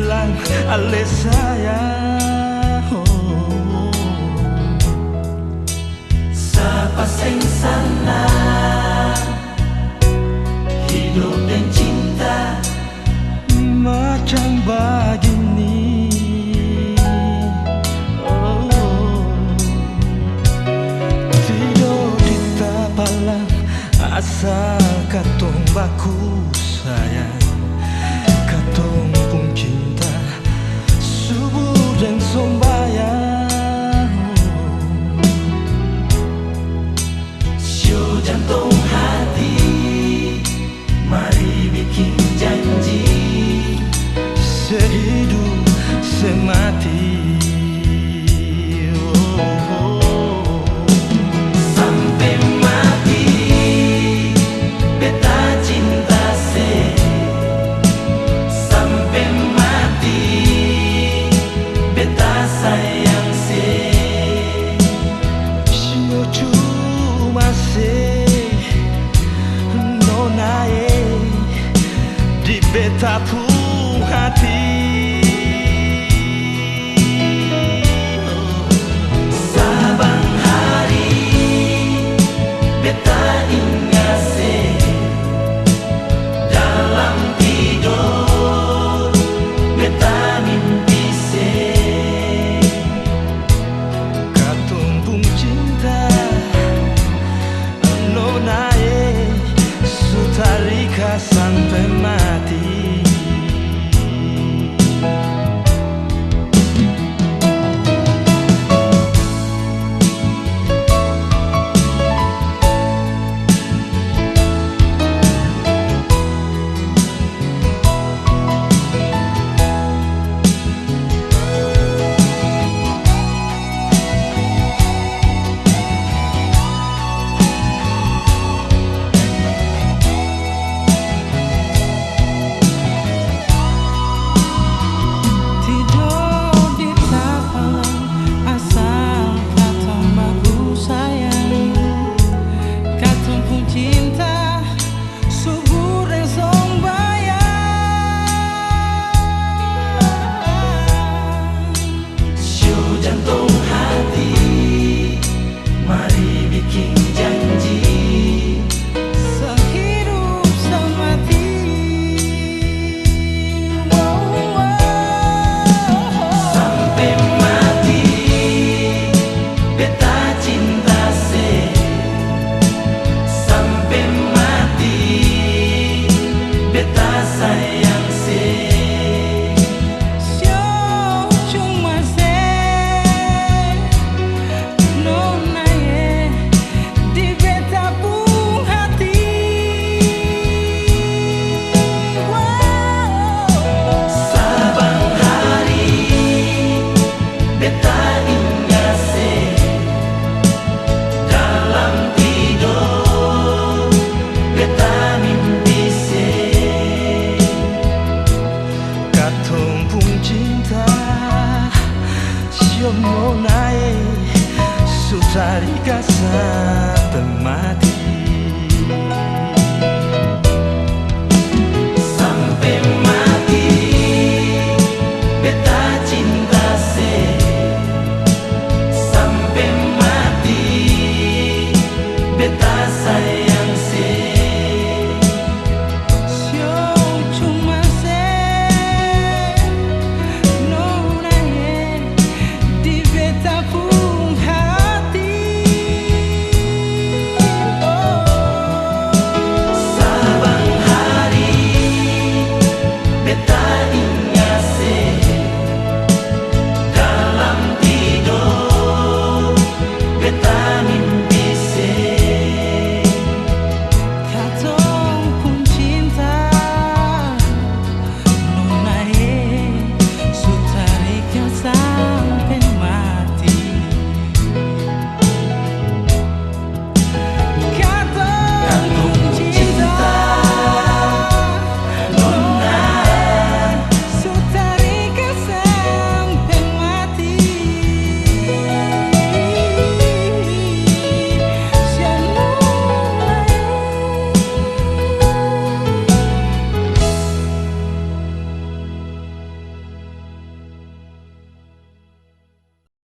bilang ale sayang, oh. Sa pasensya hidup dan cinta macam begini, oh. Tidur di tapalan asal katong baku sayang, katong pun cinta subur dan sombayang, Sio jantung hati, mari bikin janji sehidup semati, oh. sampai mati. Beta cinta se sampai mati. Beta sayang se. Sio cuma se nonae di beta pun hati. Sabang hari beta ingat se, dalam tidur beta mimpi se. Katong pun cinta nonae sutarika sampai mati. Jantung hati, mari bikin janji Sehidup semati, oh, oh. sampai mati. Beta cinta se sampai mati. Beta sayang se. Sio cuma se nonae di beta pun hati, wow. Sabang hari beta ingat se, dalam tidur beta mimpi se. Katong pun cinta sio nonae sutarika sampai mati.